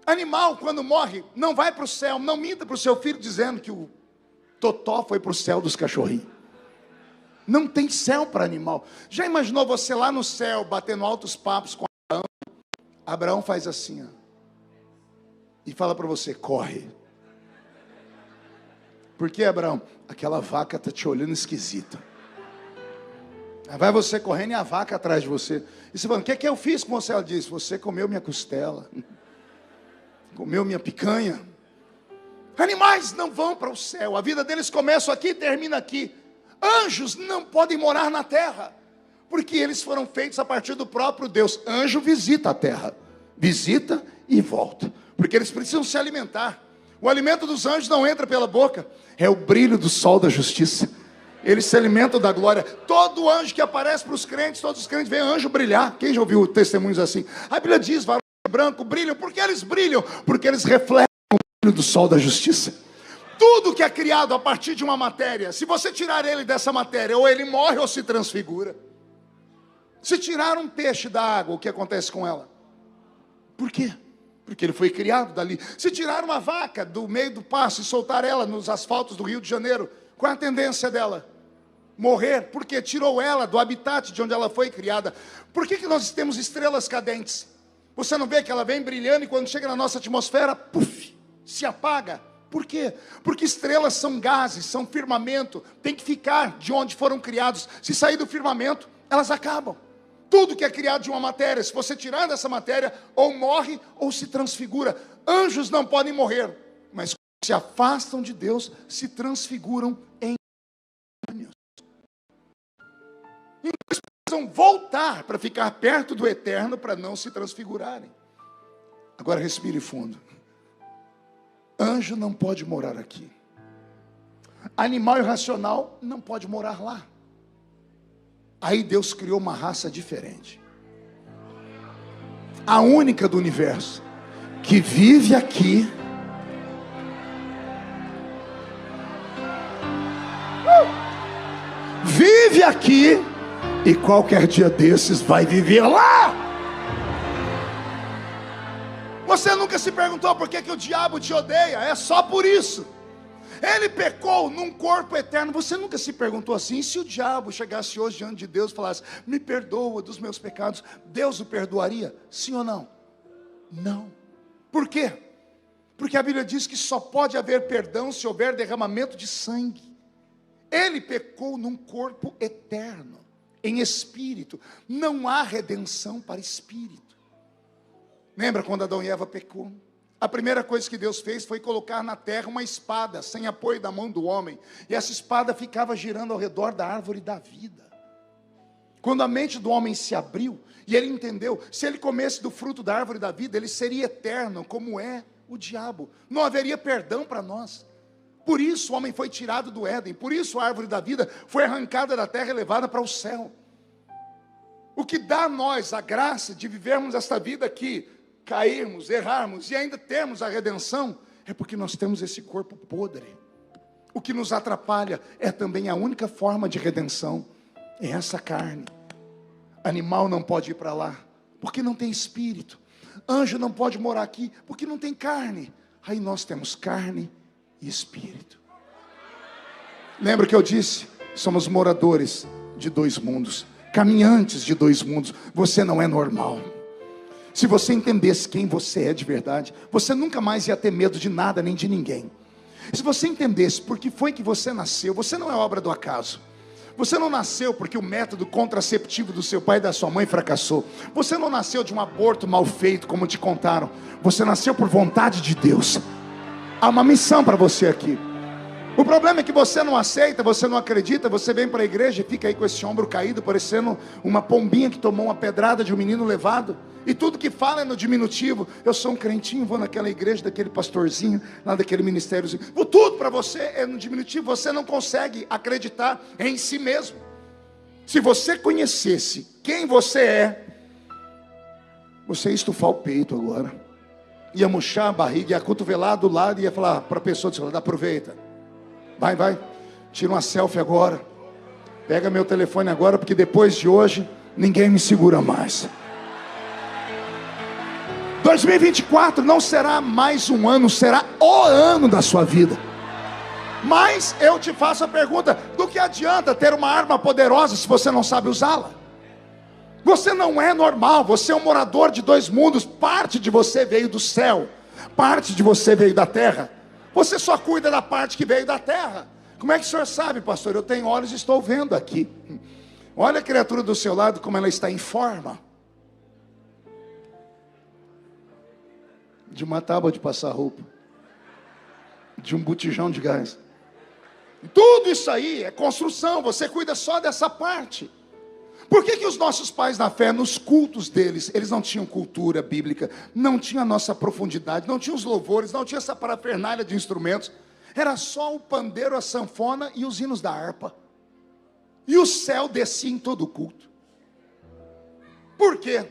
Animal, quando morre, não vai para o céu. Não minta para o seu filho dizendo que o totó foi para o céu dos cachorrinhos. Não tem céu para animal. Já imaginou você lá no céu, batendo altos papos com Abraão? Abraão faz assim, ó, e fala para você, corre. Por que, Abraão? Aquela vaca está te olhando esquisito. Vai você correndo e a vaca atrás de você. E você fala, o que é que eu fiz com você? Ela diz, você comeu minha costela, comeu minha picanha. Animais não vão para o céu. A vida deles começa aqui e termina aqui. Anjos não podem morar na terra, porque eles foram feitos a partir do próprio Deus. Anjo visita a terra, visita e volta, porque eles precisam se alimentar. O alimento dos anjos não entra pela boca, é o brilho do sol da justiça. Eles se alimentam da glória. Todo anjo que aparece para os crentes, todos os crentes veem anjo brilhar. Quem já ouviu testemunhos assim? A Bíblia diz, varões brancos brilham. Por que eles brilham? Porque eles refletem o brilho do sol da justiça. Tudo que é criado a partir de uma matéria, se você tirar ele dessa matéria, ou ele morre ou se transfigura. Se tirar um peixe da água, o que acontece com ela? Por quê? Porque ele foi criado dali. Se tirar uma vaca do meio do pasto e soltar ela nos asfaltos do Rio de Janeiro, qual é a tendência dela? Morrer. Porque tirou ela do habitat de onde ela foi criada. Por que nós temos estrelas cadentes? Você não vê que ela vem brilhando e quando chega na nossa atmosfera, puf, se apaga. Por quê? Porque estrelas são gases, são firmamento, tem que ficar de onde foram criados. Se sair do firmamento, elas acabam. Tudo que é criado de uma matéria, se você tirar dessa matéria, ou morre ou se transfigura. Anjos não podem morrer, mas quando se afastam de Deus, se transfiguram em demônios. Então eles precisam voltar para ficar perto do eterno, para não se transfigurarem. Agora respire fundo. Anjo não pode morar aqui. Animal irracional não pode morar lá. Aí Deus criou uma raça diferente. A única do universo que vive aqui. Vive aqui e qualquer dia desses vai viver lá. Você nunca se perguntou por que o diabo te odeia? É só por isso. Ele pecou num corpo eterno. Você nunca se perguntou assim? E se o diabo chegasse hoje diante de Deus e falasse, me perdoa dos meus pecados, Deus o perdoaria? Sim ou não? Não. Por quê? Porque a Bíblia diz que só pode haver perdão se houver derramamento de sangue. Ele pecou num corpo eterno, em espírito. Não há redenção para espírito. Lembra quando Adão e Eva pecou? A primeira coisa que Deus fez foi colocar na terra uma espada, sem apoio da mão do homem. E essa espada ficava girando ao redor da árvore da vida. Quando a mente do homem se abriu, e ele entendeu, se ele comesse do fruto da árvore da vida, ele seria eterno, como é o diabo. Não haveria perdão para nós. Por isso o homem foi tirado do Éden. Por isso a árvore da vida foi arrancada da terra e levada para o céu. O que dá a nós a graça de vivermos esta vida aqui, cairmos, errarmos e ainda termos a redenção, é porque nós temos esse corpo podre. O que nos atrapalha é também a única forma de redenção, é essa carne. Animal não pode ir para lá, porque não tem espírito. Anjo não pode morar aqui, porque não tem carne. Aí nós temos carne e espírito. Lembra que eu disse? Somos moradores de dois mundos, caminhantes de dois mundos. Você não é normal. Se você entendesse quem você é de verdade, você nunca mais ia ter medo de nada nem de ninguém. Se você entendesse por que foi que você nasceu, você não é obra do acaso. Você não nasceu porque o método contraceptivo do seu pai e da sua mãe fracassou. Você não nasceu de um aborto mal feito, como te contaram. Você nasceu por vontade de Deus. Há uma missão para você aqui. O problema é que você não aceita, você não acredita, você vem para a igreja e fica aí com esse ombro caído, parecendo uma pombinha que tomou uma pedrada de um menino levado. E tudo que fala é no diminutivo. Eu sou um crentinho, vou naquela igreja daquele pastorzinho, lá daquele ministériozinho. Tudo para você é no diminutivo. Você não consegue acreditar em si mesmo. Se você conhecesse quem você é, você ia estufar o peito agora, ia murchar a barriga, ia cotovelar do lado e ia falar para a pessoa do seu lado, aproveita. Vai, tira uma selfie agora. Pega meu telefone agora, porque depois de hoje ninguém me segura mais. 2024 não será mais um ano, será o ano da sua vida. Mas eu te faço a pergunta: do que adianta ter uma arma poderosa se você não sabe usá-la? Você não é normal, você é um morador de dois mundos. Parte de você veio do céu, parte de você veio da terra. Você só cuida da parte que veio da terra. Como é que o senhor sabe, pastor? Eu tenho olhos e estou vendo aqui. Olha a criatura do seu lado, como ela está em forma de uma tábua de passar roupa, de um botijão de gás. Tudo isso aí é construção. Você cuida só dessa parte. Por que os nossos pais na fé, nos cultos deles, eles não tinham cultura bíblica, não tinha a nossa profundidade, não tinha os louvores, não tinha essa parafernália de instrumentos? Era só o pandeiro, a sanfona e os hinos da harpa. E o céu descia em todo o culto. Por quê?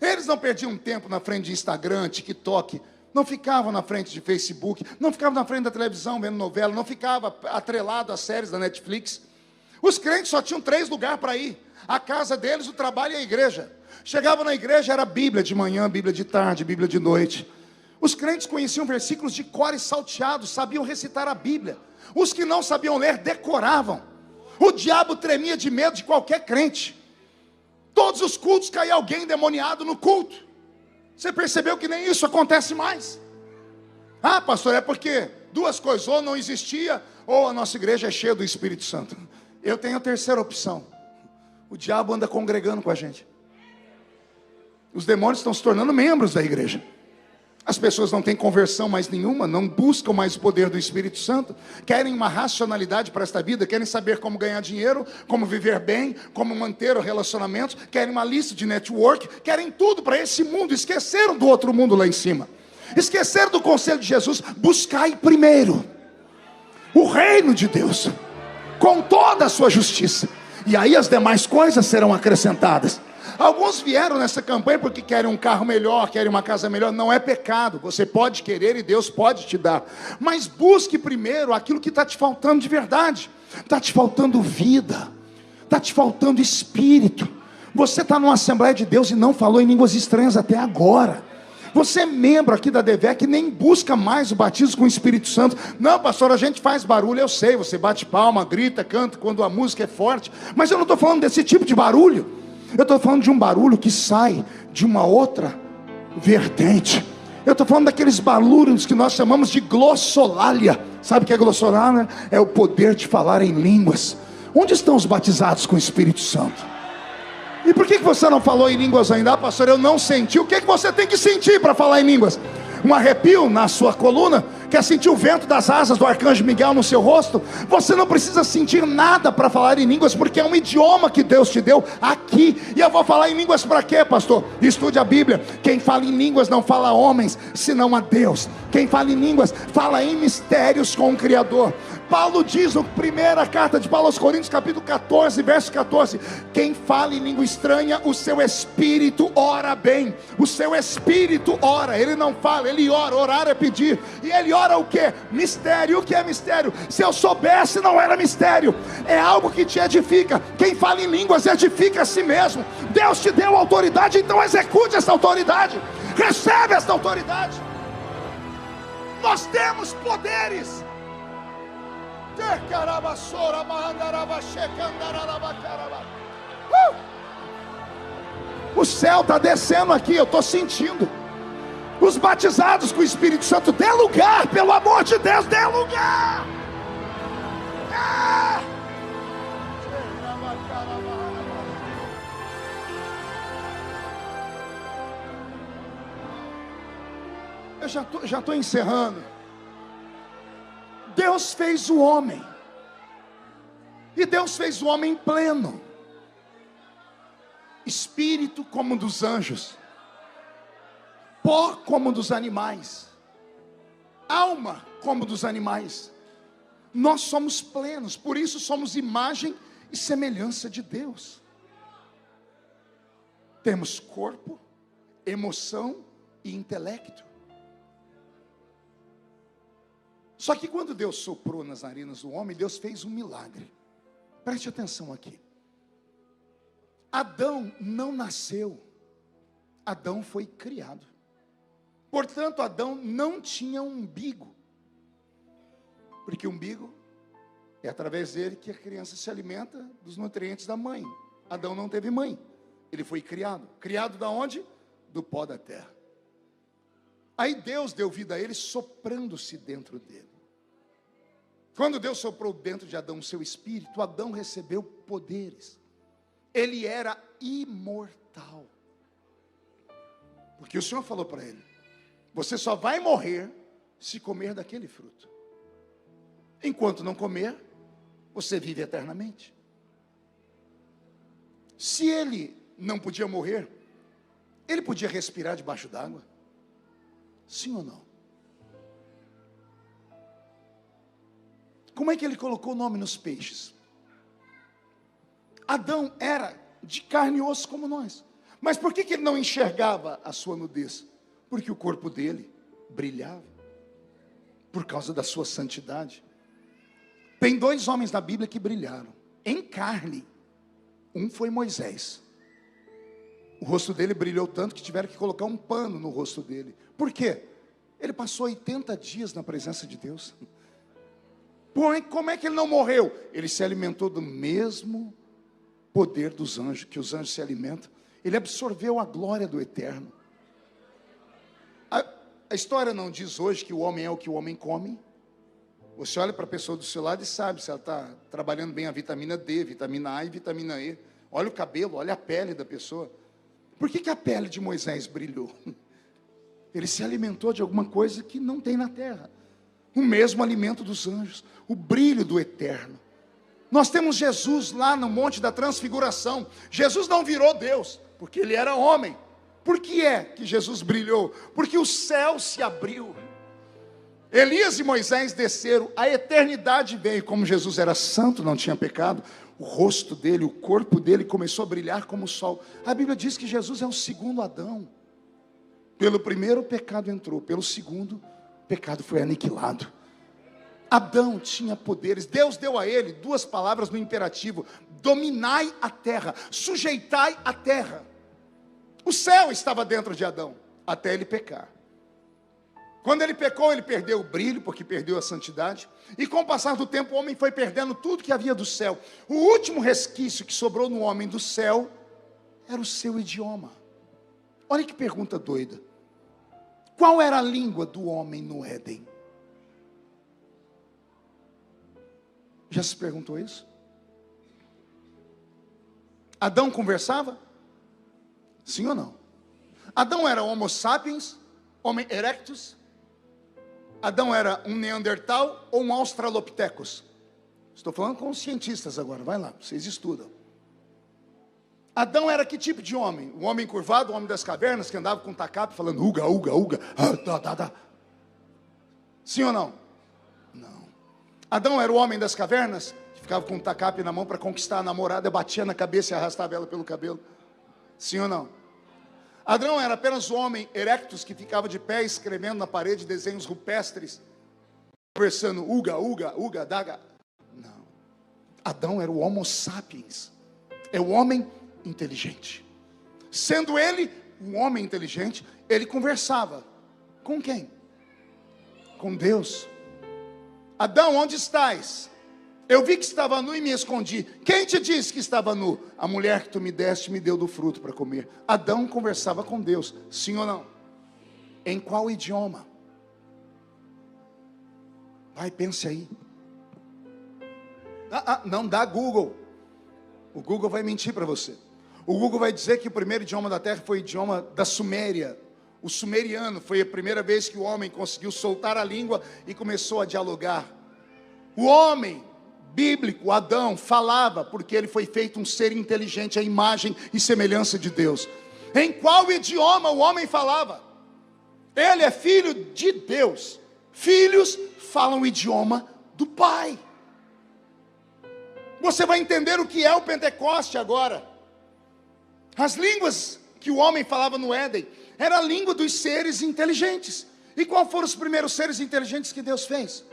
Eles não perdiam tempo na frente de Instagram, TikTok, não ficavam na frente de Facebook, não ficavam na frente da televisão vendo novela, não ficava atrelado às séries da Netflix. Os crentes só tinham 3 lugares para ir: a casa deles, o trabalho e a igreja. Chegava na igreja, era Bíblia de manhã, Bíblia de tarde, Bíblia de noite. Os crentes conheciam versículos de cor e salteados, sabiam recitar a Bíblia. Os que não sabiam ler, decoravam. O diabo tremia de medo de qualquer crente. Todos os cultos caía alguém endemoniado no culto. Você percebeu que nem isso acontece mais? Ah, pastor, é porque 2 coisas: ou não existia, ou a nossa igreja é cheia do Espírito Santo. Eu tenho a terceira opção: o diabo anda congregando com a gente. Os demônios estão se tornando membros da igreja. As pessoas não têm conversão mais nenhuma, não buscam mais o poder do Espírito Santo, querem uma racionalidade para esta vida, querem saber como ganhar dinheiro, como viver bem, como manter o relacionamento, querem uma lista de network, querem tudo para esse mundo, esqueceram do outro mundo lá em cima, esqueceram do conselho de Jesus: buscai primeiro o reino de Deus, com toda a sua justiça, e aí as demais coisas serão acrescentadas. Alguns vieram nessa campanha porque querem um carro melhor, querem uma casa melhor. Não é pecado, você pode querer e Deus pode te dar, mas busque primeiro aquilo que está te faltando de verdade. Está te faltando vida, está te faltando espírito. Você está numa Assembleia de Deus e não falou em línguas estranhas até agora. Você é membro aqui da DEVEC, nem busca mais o batismo com o Espírito Santo. Não, pastor, a gente faz barulho. Eu sei, você bate palma, grita, canta quando a música é forte, mas eu não estou falando desse tipo de barulho. Eu estou falando de um barulho que sai de uma outra vertente. Eu estou falando daqueles barulhos que nós chamamos de glossolalia. Sabe o que é glossolalia? É o poder de falar em línguas. Onde estão os batizados com o Espírito Santo? E por que você não falou em línguas ainda? Ah, pastor, eu não senti. O que você tem que sentir para falar em línguas? Um arrepio na sua coluna? Quer sentir o vento das asas do arcanjo Miguel no seu rosto? Você não precisa sentir nada para falar em línguas, porque é um idioma que Deus te deu aqui. E eu vou falar em línguas para quê, pastor? Estude a Bíblia. Quem fala em línguas não fala a homens, senão a Deus. Quem fala em línguas, fala em mistérios com o Criador. Paulo diz na primeira carta de Paulo aos Coríntios, capítulo 14, verso 14: quem fala em língua estranha, o seu espírito ora bem. O seu espírito ora, ele não fala, ele ora. Orar é pedir. E ele ora o que? Mistério. O que é mistério? Se eu soubesse, não era mistério. É algo que te edifica. Quem fala em línguas edifica a si mesmo. Deus te deu autoridade, então execute essa autoridade. Recebe essa autoridade. Nós temos poderes. O céu está descendo aqui, eu estou sentindo. Os batizados com o Espírito Santo, dê lugar, pelo amor de Deus, dê lugar. Eu já estou encerrando. Deus fez o homem, e Deus fez o homem pleno, espírito como dos anjos, pó como dos animais, alma como dos animais. Nós somos plenos, por isso somos imagem e semelhança de Deus. Temos corpo, emoção e intelecto. Só que quando Deus soprou nas narinas do homem, Deus fez um milagre. Preste atenção aqui. Adão não nasceu, Adão foi criado. Portanto, Adão não tinha um umbigo, porque o umbigo é através dele que a criança se alimenta dos nutrientes da mãe. Adão não teve mãe, ele foi criado. Criado da onde? Do pó da terra. Aí Deus deu vida a ele, soprando-se dentro dele. Quando Deus soprou dentro de Adão o seu espírito, Adão recebeu poderes. Ele era imortal. Porque o Senhor falou para ele: você só vai morrer se comer daquele fruto. Enquanto não comer, você vive eternamente. Se ele não podia morrer, ele podia respirar debaixo d'água? Sim ou não? Como é que ele colocou o nome nos peixes? Adão era de carne e osso como nós. Mas por que ele não enxergava a sua nudez? Porque o corpo dele brilhava, por causa da sua santidade. Tem 2 homens na Bíblia que brilharam, em carne. Um foi Moisés. O rosto dele brilhou tanto que tiveram que colocar um pano no rosto dele. Por quê? Ele passou 80 dias na presença de Deus. Porém, como é que ele não morreu? Ele se alimentou do mesmo poder dos anjos, que os anjos se alimentam. Ele absorveu a glória do eterno. A história não diz hoje que o homem é o que o homem come. Você olha para a pessoa do seu lado e sabe se ela está trabalhando bem a vitamina D, vitamina A e vitamina E. Olha o cabelo, olha a pele da pessoa. Por que a pele de Moisés brilhou? Ele se alimentou de alguma coisa que não tem na terra. O mesmo alimento dos anjos, o brilho do eterno. Nós temos Jesus lá no Monte da Transfiguração. Jesus não virou Deus, porque ele era homem. Por que é que Jesus brilhou? Porque o céu se abriu. Elias e Moisés desceram, a eternidade veio. Como Jesus era santo, não tinha pecado, o rosto dele, o corpo dele começou a brilhar como o sol. A Bíblia diz que Jesus é o segundo Adão. Pelo primeiro o pecado entrou, pelo segundo o pecado foi aniquilado. Adão tinha poderes. Deus deu a ele 2 palavras no imperativo: dominai a terra, sujeitai a terra. O céu estava dentro de Adão, até ele pecar. Quando ele pecou, ele perdeu o brilho, porque perdeu a santidade. E com o passar do tempo, o homem foi perdendo tudo que havia do céu. O último resquício que sobrou no homem do céu era o seu idioma. Olha que pergunta doida. Qual era a língua do homem no Éden? Já se perguntou isso? Adão conversava? Sim ou não? Adão era Homo sapiens, Homo erectus? Adão era um Neandertal ou um Australopithecus? Estou falando com os cientistas agora, vai lá, vocês estudam. Adão era que tipo de homem? O homem curvado, o homem das cavernas, que andava com tacape falando uga, uga, uga, Sim ou não? Não. Adão era o homem das cavernas, que ficava com um tacape na mão para conquistar a namorada, batia na cabeça e arrastava ela pelo cabelo. Sim ou não? Adão era apenas o homem erectus, que ficava de pé escrevendo na parede desenhos rupestres, conversando uga, uga, uga, daga. Não. Adão era o Homo sapiens, é o homem inteligente. Sendo ele um homem inteligente, ele conversava com quem? Com Deus. Adão, onde estás? Eu vi que estava nu e me escondi. Quem te disse que estava nu? A mulher que tu me deste me deu do fruto para comer. Adão conversava com Deus, sim ou não? Em qual idioma? Vai, pense aí. Não dá Google. O Google vai mentir para você. O Google vai dizer que o primeiro idioma da terra foi o idioma da Suméria. O sumeriano foi a primeira vez que o homem conseguiu soltar a língua e começou a dialogar. O homem bíblico, Adão, falava porque ele foi feito um ser inteligente à imagem e semelhança de Deus. Em qual idioma o homem falava? Ele é filho de Deus. Filhos falam o idioma do Pai. Você vai entender o que é o Pentecoste agora. As línguas que o homem falava no Éden era a língua dos seres inteligentes. E qual foram os primeiros seres inteligentes que Deus fez?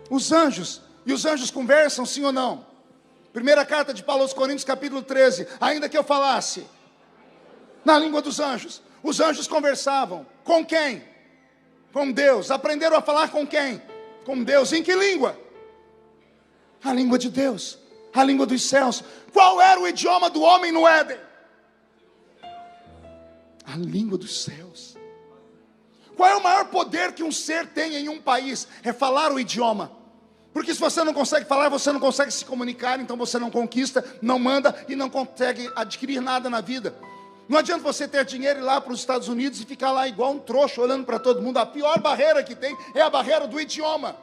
Os anjos. E os anjos conversam, sim ou não? Primeira carta de Paulo aos Coríntios, capítulo 13. Ainda que eu falasse na língua dos anjos. Os anjos conversavam. Com quem? Com Deus. Aprenderam a falar com quem? Com Deus. Em que língua? A língua de Deus, a língua dos céus. Qual era o idioma do homem no Éden? A língua dos céus. Qual é o maior poder que um ser tem em um país? É falar o idioma. Porque se você não consegue falar, você não consegue se comunicar, então você não conquista, não manda e não consegue adquirir nada na vida. Não adianta você ter dinheiro e ir lá para os Estados Unidos e ficar lá igual um trouxa olhando para todo mundo. A pior barreira que tem é a barreira do idioma.